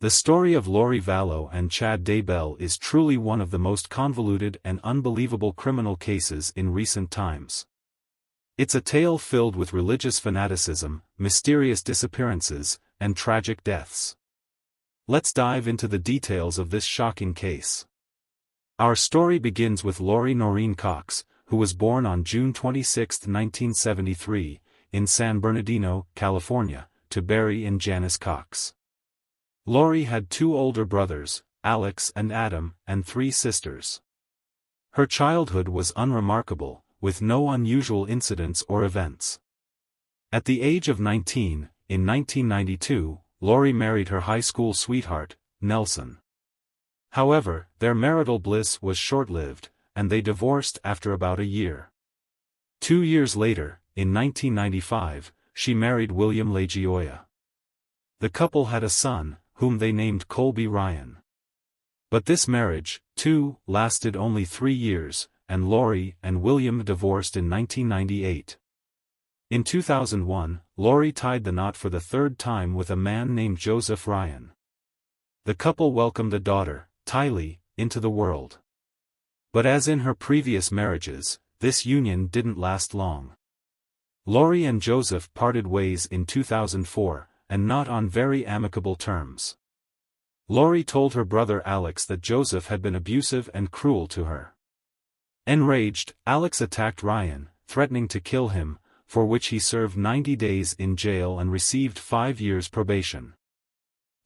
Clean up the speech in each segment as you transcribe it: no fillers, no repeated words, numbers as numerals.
The story of Lori Vallow and Chad Daybell is truly one of the most convoluted and unbelievable criminal cases in recent times. It's a tale filled with religious fanaticism, mysterious disappearances, and tragic deaths. Let's dive into the details of this shocking case. Our story begins with Lori Noreen Cox, who was born on June 26, 1973, in San Bernardino, California, to Barry and Janice Cox. Lori had two older brothers, Alex and Adam, and three sisters. Her childhood was unremarkable, with no unusual incidents or events. At the age of 19, in 1992, Lori married her high school sweetheart, Nelson. However, their marital bliss was short-lived, and they divorced after about a year. 2 years later, in 1995, she married William LaGioia. The couple had a son, whom they named Colby Ryan. But this marriage, too, lasted only 3 years, and Lori and William divorced in 1998. In 2001, Lori tied the knot for the third time with a man named Joseph Ryan. The couple welcomed a daughter, Tylee, into the world. But as in her previous marriages, this union didn't last long. Lori and Joseph parted ways in 2004, and not on very amicable terms. Lori told her brother Alex that Joseph had been abusive and cruel to her. Enraged, Alex attacked Ryan, threatening to kill him, for which he served 90 days in jail and received 5 years probation.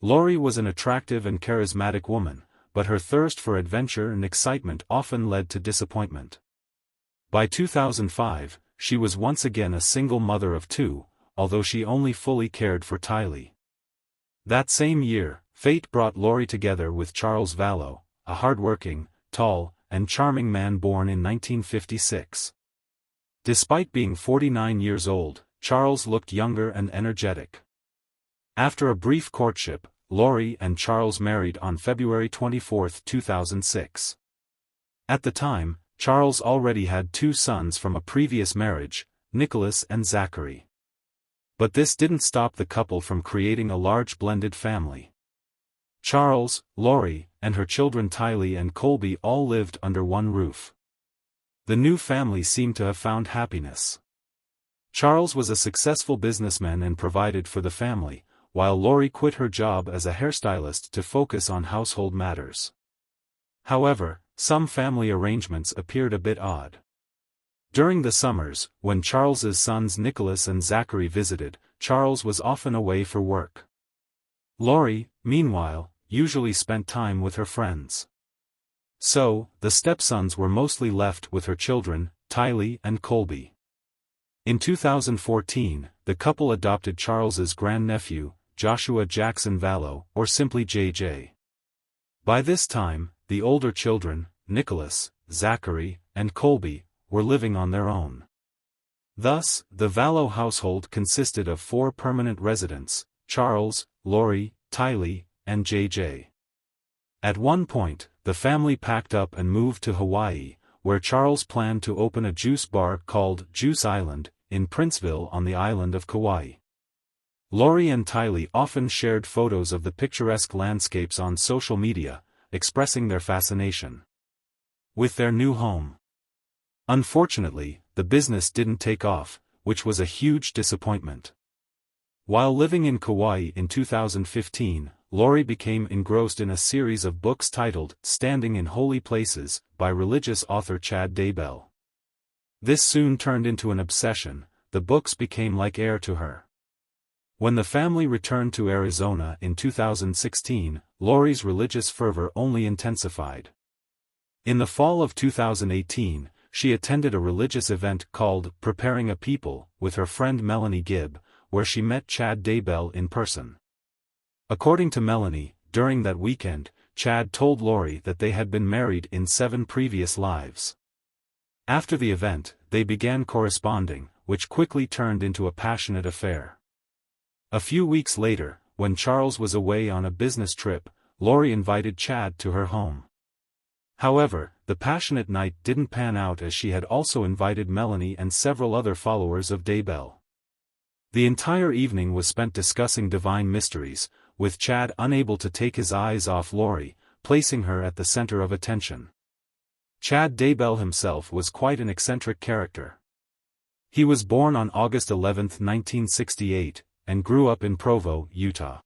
Lori was an attractive and charismatic woman, but her thirst for adventure and excitement often led to disappointment. By 2005, she was once again a single mother of two, although she only fully cared for Tylee. That same year, fate brought Lori together with Charles Vallow, a hard-working, tall, and charming man born in 1956. Despite being 49 years old, Charles looked younger and energetic. After a brief courtship, Lori and Charles married on February 24, 2006. At the time, Charles already had 2 sons from a previous marriage, Nicholas and Zachary. But this didn't stop the couple from creating a large blended family. Charles, Lori, and her children Tylee and Colby all lived under one roof. The new family seemed to have found happiness. Charles was a successful businessman and provided for the family, while Lori quit her job as a hairstylist to focus on household matters. However, some family arrangements appeared a bit odd. During the summers, when Charles's sons Nicholas and Zachary visited, Charles was often away for work. Lori, meanwhile, usually spent time with her friends. So, the stepsons were mostly left with her children, Tylee and Colby. In 2014, the couple adopted Charles's grandnephew, Joshua Jackson Vallow, or simply JJ. By this time, the older children, Nicholas, Zachary, and Colby, were living on their own. Thus, the Vallow household consisted of 4 permanent residents: Charles, Lori, Tylee, and JJ. At one point, the family packed up and moved to Hawaii, where Charles planned to open a juice bar called Juice Island, in Princeville on the island of Kauai. Lori and Tylee often shared photos of the picturesque landscapes on social media, expressing their fascination with their new home. Unfortunately, the business didn't take off, which was a huge disappointment. While living in Kauai in 2015, Lori became engrossed in a series of books titled Standing in Holy Places, by religious author Chad Daybell. This soon turned into an obsession. The books became like air to her. When the family returned to Arizona in 2016, Lori's religious fervor only intensified. In the fall of 2018, she attended a religious event called Preparing a People, with her friend Melanie Gibb, where she met Chad Daybell in person. According to Melanie, during that weekend, Chad told Lori that they had been married in 7 previous lives. After the event, they began corresponding, which quickly turned into a passionate affair. A few weeks later, when Charles was away on a business trip, Lori invited Chad to her home. However, the passionate night didn't pan out, as she had also invited Melanie and several other followers of Daybell. The entire evening was spent discussing divine mysteries, with Chad unable to take his eyes off Lori, placing her at the center of attention. Chad Daybell himself was quite an eccentric character. He was born on August 11, 1968, and grew up in Provo, Utah.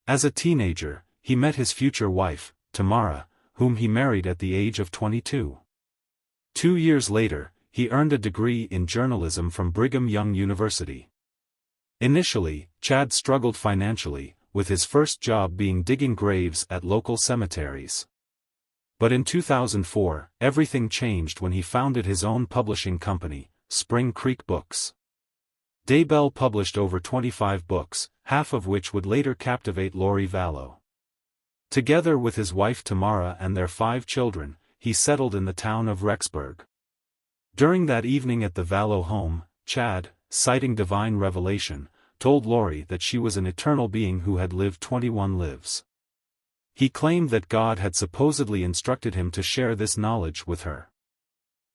As a teenager, he met his future wife, Tamara, whom he married at the age of 22. 2 years later, he earned a degree in journalism from Brigham Young University. Initially, Chad struggled financially, with his first job being digging graves at local cemeteries. But in 2004, everything changed when he founded his own publishing company, Spring Creek Books. Daybell published over 25 books, half of which would later captivate Lori Vallow. Together with his wife Tamara and their 5 children, he settled in the town of Rexburg. During that evening at the Vallow home, Chad, citing divine revelation, told Lori that she was an eternal being who had lived 21 lives. He claimed that God had supposedly instructed him to share this knowledge with her.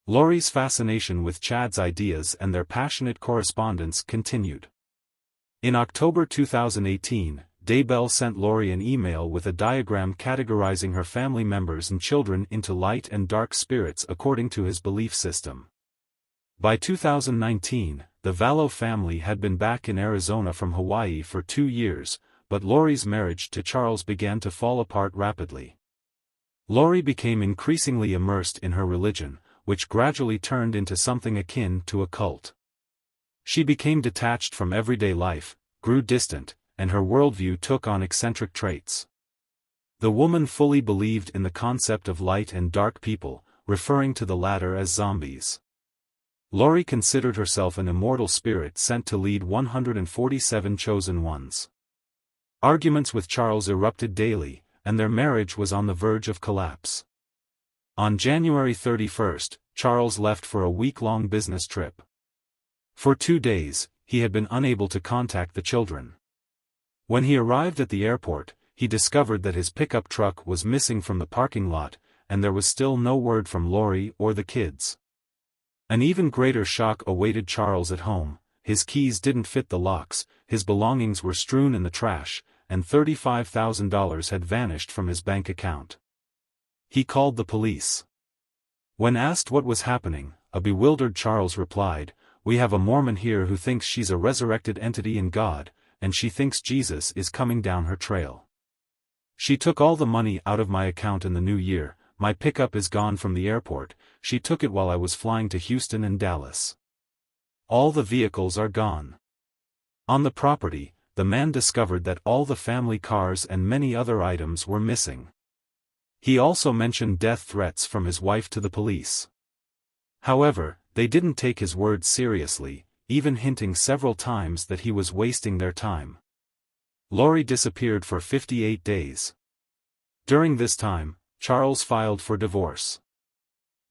Lori's fascination with Chad's ideas and their passionate correspondence continued. In October 2018, Daybell sent Lori an email with a diagram categorizing her family members and children into light and dark spirits according to his belief system. By 2019, the Vallow family had been back in Arizona from Hawaii for 2 years, but Lori's marriage to Charles began to fall apart rapidly. Lori became increasingly immersed in her religion, which gradually turned into something akin to a cult. She became detached from everyday life, grew distant, and her worldview took on eccentric traits. The woman fully believed in the concept of light and dark people, referring to the latter as zombies. Lori considered herself an immortal spirit sent to lead 147 chosen ones. Arguments with Charles erupted daily, and their marriage was on the verge of collapse. On January 31, Charles left for a week-long business trip. For 2 days, he had been unable to contact the children. When he arrived at the airport, he discovered that his pickup truck was missing from the parking lot, and there was still no word from Lori or the kids. An even greater shock awaited Charles at home. His keys didn't fit the locks, his belongings were strewn in the trash, and $35,000 had vanished from his bank account. He called the police. When asked what was happening, a bewildered Charles replied, "We have a Mormon here who thinks she's a resurrected entity in God, and she thinks Jesus is coming down her trail. She took all the money out of my account in the new year, my pickup is gone from the airport, she took it while I was flying to Houston and Dallas. All the vehicles are gone." On the property, the man discovered that all the family cars and many other items were missing. He also mentioned death threats from his wife to the police. However, they didn't take his words seriously, even hinting several times that he was wasting their time. Lori disappeared for 58 days. During this time, Charles filed for divorce.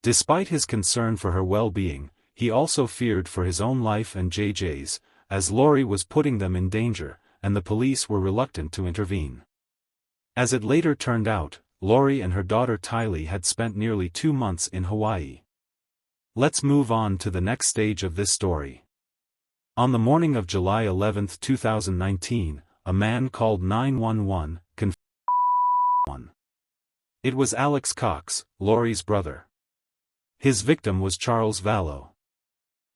Despite his concern for her well-being, he also feared for his own life and JJ's, as Lori was putting them in danger, and the police were reluctant to intervene. As it later turned out, Lori and her daughter Tylee had spent nearly 2 months in Hawaii. Let's move on to the next stage of this story. On the morning of July 11, 2019, a man called 911, confirmed. It was Alex Cox, Lori's brother. His victim was Charles Vallow.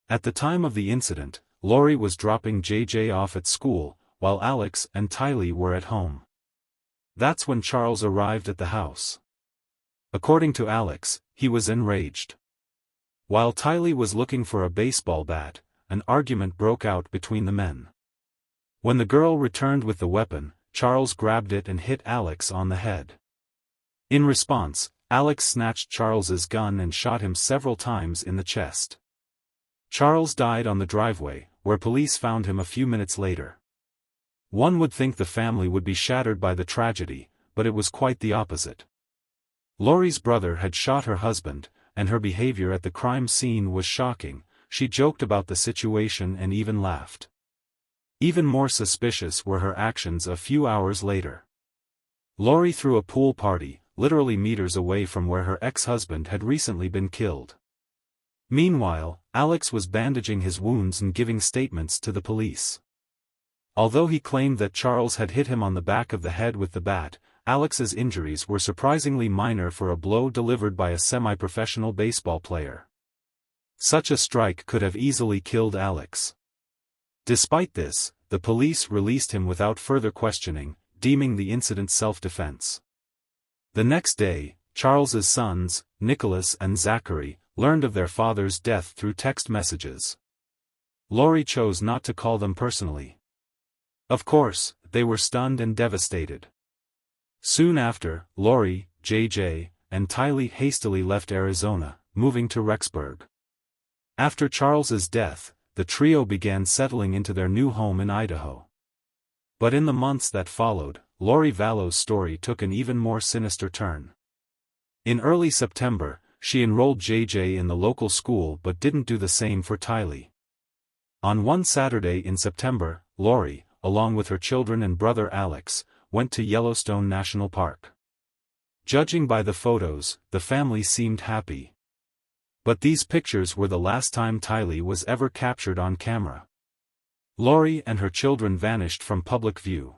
At the time of the incident, Lori was dropping JJ off at school, while Alex and Tylee were at home. That's when Charles arrived at the house. According to Alex, he was enraged. While Tylee was looking for a baseball bat, an argument broke out between the men. When the girl returned with the weapon, Charles grabbed it and hit Alex on the head. In response, Alex snatched Charles's gun and shot him several times in the chest. Charles died on the driveway, where police found him a few minutes later. One would think the family would be shattered by the tragedy, but it was quite the opposite. Lori's brother had shot her husband, and her behavior at the crime scene was shocking. She joked about the situation and even laughed. Even more suspicious were her actions a few hours later. Lori threw a pool party, literally meters away from where her ex-husband had recently been killed. Meanwhile, Alex was bandaging his wounds and giving statements to the police. Although he claimed that Charles had hit him on the back of the head with the bat, Alex's injuries were surprisingly minor for a blow delivered by a semi-professional baseball player. Such a strike could have easily killed Alex. Despite this, the police released him without further questioning, deeming the incident self-defense. The next day, Charles's sons, Nicholas and Zachary, learned of their father's death through text messages. Lori chose not to call them personally. Of course, they were stunned and devastated. Soon after, Lori, JJ, and Tylee hastily left Arizona, moving to Rexburg. After Charles's death, the trio began settling into their new home in Idaho. But in the months that followed, Lori Vallow's story took an even more sinister turn. In early September, she enrolled JJ in the local school but didn't do the same for Tylee. On one Saturday in September, Lori, along with her children and brother Alex, went to Yellowstone National Park. Judging by the photos, the family seemed happy. But these pictures were the last time Tylee was ever captured on camera. Lori and her children vanished from public view.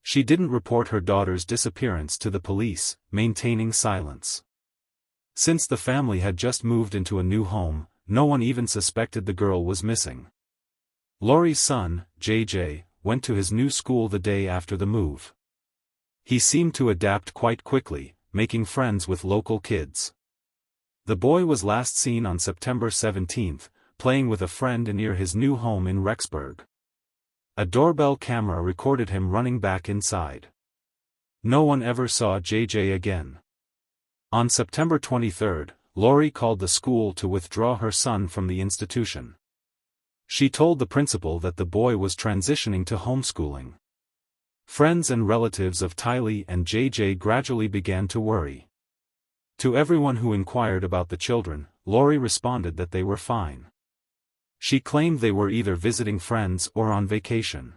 She didn't report her daughter's disappearance to the police, maintaining silence. Since the family had just moved into a new home, no one even suspected the girl was missing. Lori's son, JJ, went to his new school the day after the move. He seemed to adapt quite quickly, making friends with local kids. The boy was last seen on September 17, playing with a friend near his new home in Rexburg. A doorbell camera recorded him running back inside. No one ever saw JJ again. On September 23, Lori called the school to withdraw her son from the institution. She told the principal that the boy was transitioning to homeschooling. Friends and relatives of Tylee and JJ gradually began to worry. To everyone who inquired about the children, Lori responded that they were fine. She claimed they were either visiting friends or on vacation.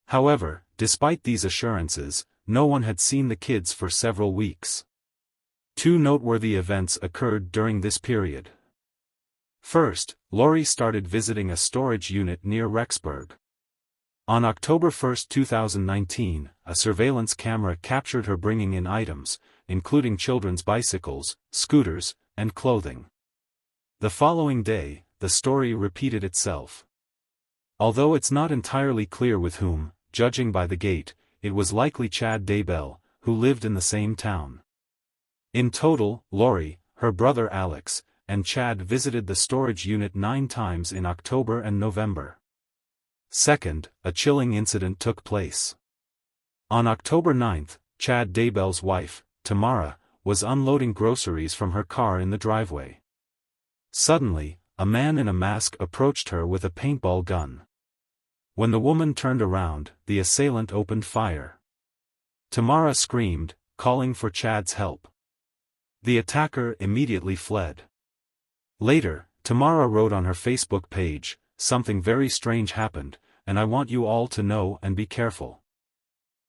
However, despite these assurances, no one had seen the kids for several weeks. Two noteworthy events occurred during this period. First, Lori started visiting a storage unit near Rexburg. On October 1, 2019, a surveillance camera captured her bringing in items, including children's bicycles, scooters, and clothing. The following day, the story repeated itself. Although it's not entirely clear with whom, judging by the gate, it was likely Chad Daybell, who lived in the same town. In total, Lori, her brother Alex, and Chad visited the storage unit 9 times in October and November. Second, a chilling incident took place. On October 9, Chad Daybell's wife, Tamara, was unloading groceries from her car in the driveway. Suddenly, a man in a mask approached her with a paintball gun. When the woman turned around, the assailant opened fire. Tamara screamed, calling for Chad's help. The attacker immediately fled. Later, Tamara wrote on her Facebook page, "Something very strange happened, and I want you all to know and be careful.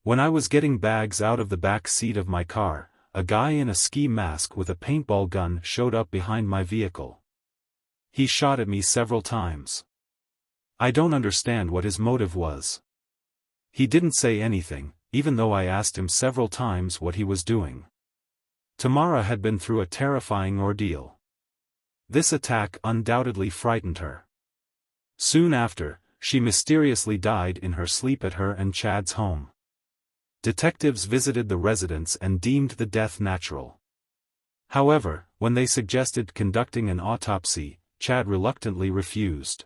When I was getting bags out of the back seat of my car, a guy in a ski mask with a paintball gun showed up behind my vehicle. He shot at me several times. I don't understand what his motive was. He didn't say anything, even though I asked him several times what he was doing." Tamara had been through a terrifying ordeal. This attack undoubtedly frightened her. Soon after, she mysteriously died in her sleep at her and Chad's home. Detectives visited the residence and deemed the death natural. However, when they suggested conducting an autopsy, Chad reluctantly refused.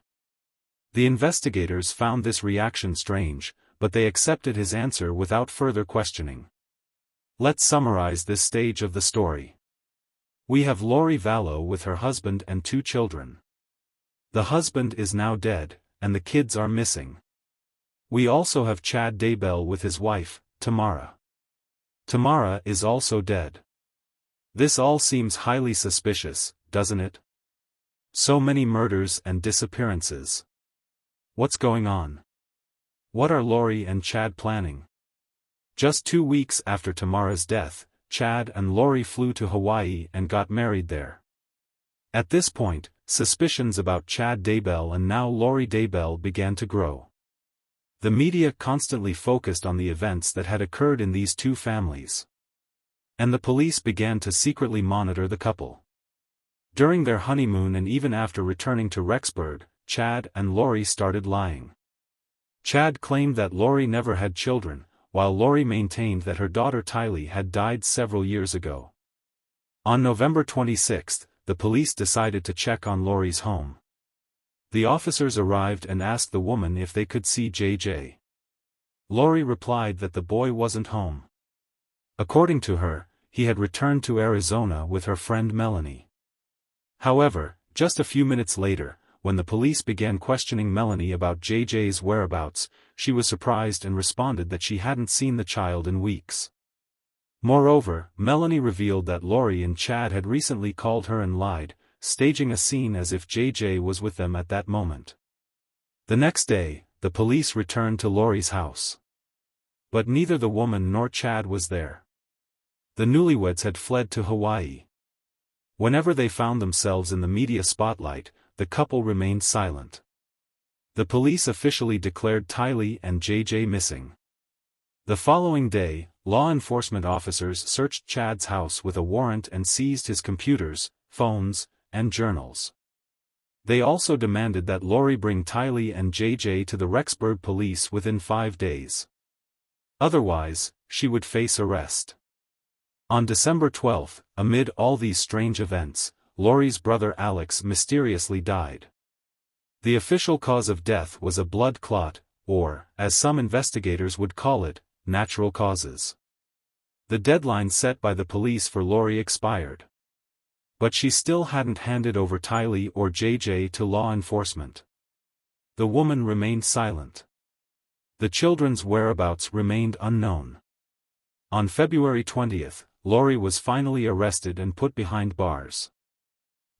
The investigators found this reaction strange, but they accepted his answer without further questioning. Let's summarize this stage of the story. We have Lori Vallow with her husband and 2 children. The husband is now dead, and the kids are missing. We also have Chad Daybell with his wife, Tamara. Tamara is also dead. This all seems highly suspicious, doesn't it? So many murders and disappearances. What's going on? What are Lori and Chad planning? Just 2 weeks after Tamara's death, Chad and Lori flew to Hawaii and got married there. At this point, suspicions about Chad Daybell and now Lori Daybell began to grow. The media constantly focused on the events that had occurred in these two families. And the police began to secretly monitor the couple. During their honeymoon and even after returning to Rexburg, Chad and Lori started lying. Chad claimed that Lori never had children, while Lori maintained that her daughter Tylee had died several years ago. On November 26, the police decided to check on Lori's home. The officers arrived and asked the woman if they could see JJ. Lori replied that the boy wasn't home. According to her, he had returned to Arizona with her friend Melanie. However, just a few minutes later, when the police began questioning Melanie about JJ's whereabouts, she was surprised and responded that she hadn't seen the child in weeks. Moreover, Melanie revealed that Lori and Chad had recently called her and lied, staging a scene as if JJ was with them at that moment. The next day, the police returned to Lori's house. But neither the woman nor Chad was there. The newlyweds had fled to Hawaii. Whenever they found themselves in the media spotlight, the couple remained silent. The police officially declared Tylee and JJ missing. The following day, law enforcement officers searched Chad's house with a warrant and seized his computers, phones, and journals. They also demanded that Lori bring Tylee and JJ to the Rexburg police within 5 days. Otherwise, she would face arrest. On December 12, amid all these strange events, Lori's brother Alex mysteriously died. The official cause of death was a blood clot, or, as some investigators would call it, natural causes. The deadline set by the police for Lori expired. But she still hadn't handed over Tylee or JJ to law enforcement. The woman remained silent. The children's whereabouts remained unknown. On February 20, Lori was finally arrested and put behind bars.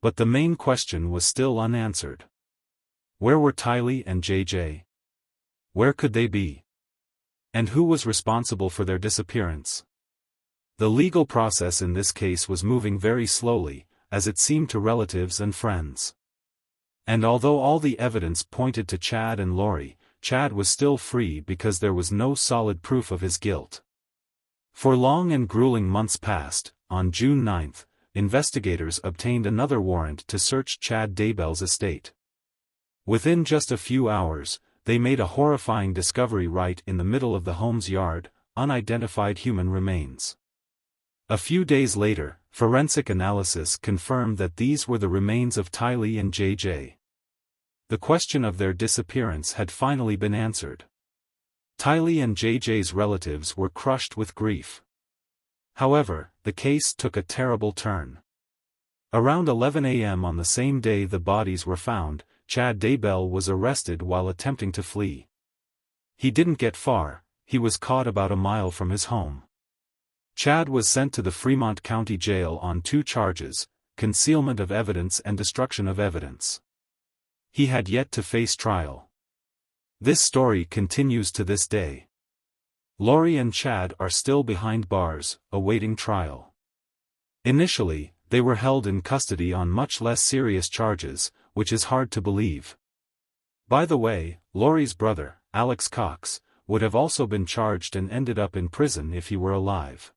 But the main question was still unanswered. Where were Tylee and JJ? Where could they be? And who was responsible for their disappearance? The legal process in this case was moving very slowly, as it seemed to relatives and friends. And although all the evidence pointed to Chad and Lori, Chad was still free because there was no solid proof of his guilt. For long and grueling months passed. On June 9, investigators obtained another warrant to search Chad Daybell's estate. Within just a few hours, they made a horrifying discovery right in the middle of the home's yard: unidentified human remains. A few days later, forensic analysis confirmed that these were the remains of Tylee and JJ. The question of their disappearance had finally been answered. Tylee and JJ's relatives were crushed with grief. However, the case took a terrible turn. Around 11 a.m. on the same day the bodies were found, Chad Daybell was arrested while attempting to flee. He didn't get far. He was caught about a mile from his home. Chad was sent to the Fremont County Jail on 2 charges: concealment of evidence and destruction of evidence. He had yet to face trial. This story continues to this day. Lori and Chad are still behind bars, awaiting trial. Initially, they were held in custody on much less serious charges, which is hard to believe. By the way, Lori's brother, Alex Cox, would have also been charged and ended up in prison if he were alive.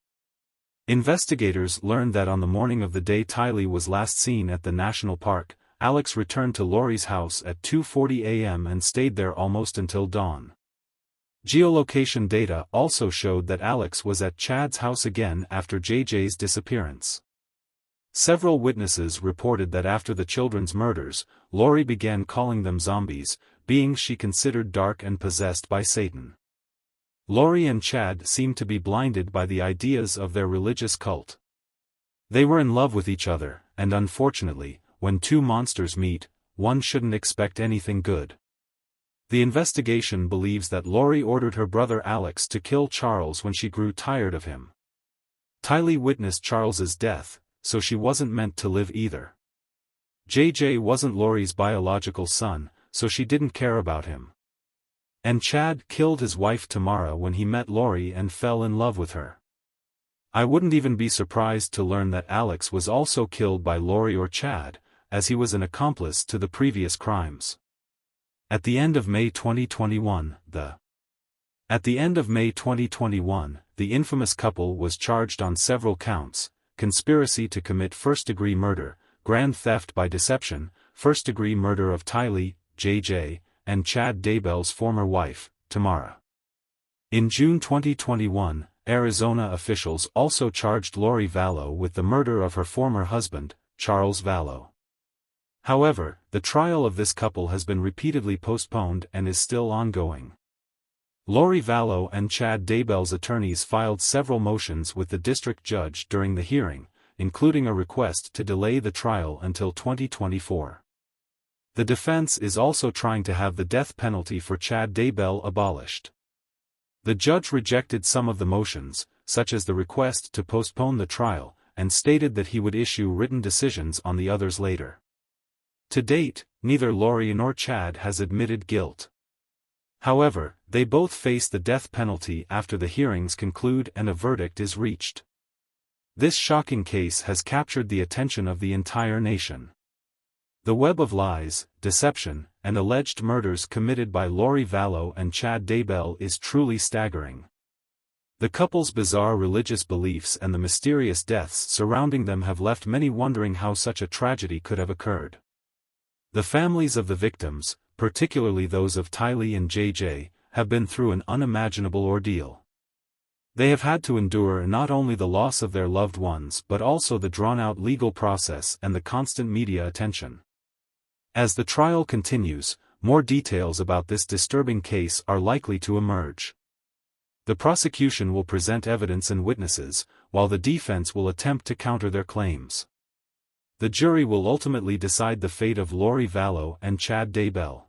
Investigators learned that on the morning of the day Tylee was last seen at the national park, Alex returned to Lori's house at 2:40 a.m. and stayed there almost until dawn. Geolocation data also showed that Alex was at Chad's house again after JJ's disappearance. Several witnesses reported that after the children's murders, Lori began calling them zombies, beings she considered dark and possessed by Satan. Lori and Chad seemed to be blinded by the ideas of their religious cult. They were in love with each other, and unfortunately, when two monsters meet, one shouldn't expect anything good. The investigation believes that Lori ordered her brother Alex to kill Charles when she grew tired of him. Tylee witnessed Charles's death, so she wasn't meant to live either. JJ wasn't Lori's biological son, so she didn't care about him. And Chad killed his wife Tamara when he met Lori and fell in love with her. I wouldn't even be surprised to learn that Alex was also killed by Lori or Chad, as he was an accomplice to the previous crimes. At the end of May 2021, the At the end of May 2021, the infamous couple was charged on several counts: conspiracy to commit first-degree murder, grand theft by deception, first-degree murder of Tylee, JJ, and Chad Daybell's former wife, Tamara. In June 2021, Arizona officials also charged Lori Vallow with the murder of her former husband, Charles Vallow. However, the trial of this couple has been repeatedly postponed and is still ongoing. Lori Vallow and Chad Daybell's attorneys filed several motions with the district judge during the hearing, including a request to delay the trial until 2024. The defense is also trying to have the death penalty for Chad Daybell abolished. The judge rejected some of the motions, such as the request to postpone the trial, and stated that he would issue written decisions on the others later. To date, neither Lori nor Chad has admitted guilt. However, they both face the death penalty after the hearings conclude and a verdict is reached. This shocking case has captured the attention of the entire nation. The web of lies, deception, and alleged murders committed by Lori Vallow and Chad Daybell is truly staggering. The couple's bizarre religious beliefs and the mysterious deaths surrounding them have left many wondering how such a tragedy could have occurred. The families of the victims, particularly those of Tylee and JJ, have been through an unimaginable ordeal. They have had to endure not only the loss of their loved ones but also the drawn-out legal process and the constant media attention. As the trial continues, more details about this disturbing case are likely to emerge. The prosecution will present evidence and witnesses, while the defense will attempt to counter their claims. The jury will ultimately decide the fate of Lori Vallow and Chad Daybell.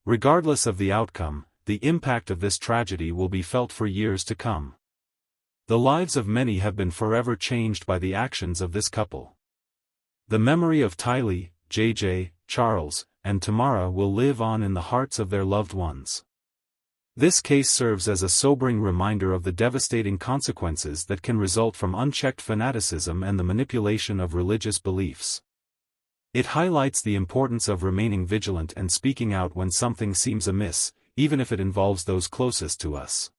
Regardless of the outcome, the impact of this tragedy will be felt for years to come. The lives of many have been forever changed by the actions of this couple. The memory of Tylee, JJ, Charles, and Tamara will live on in the hearts of their loved ones. This case serves as a sobering reminder of the devastating consequences that can result from unchecked fanaticism and the manipulation of religious beliefs. It highlights the importance of remaining vigilant and speaking out when something seems amiss, even if it involves those closest to us.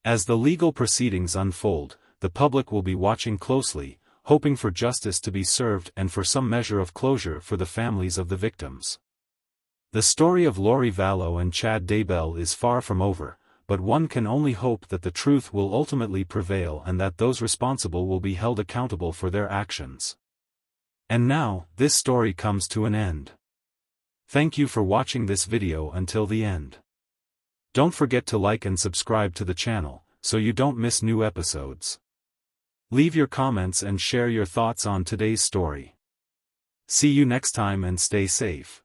As the legal proceedings unfold, the public will be watching closely, hoping for justice to be served and for some measure of closure for the families of the victims. The story of Lori Vallow and Chad Daybell is far from over, but one can only hope that the truth will ultimately prevail and that those responsible will be held accountable for their actions. And now, this story comes to an end. Thank you for watching this video until the end. Don't forget to like and subscribe to the channel, so you don't miss new episodes. Leave your comments and share your thoughts on today's story. See you next time and stay safe.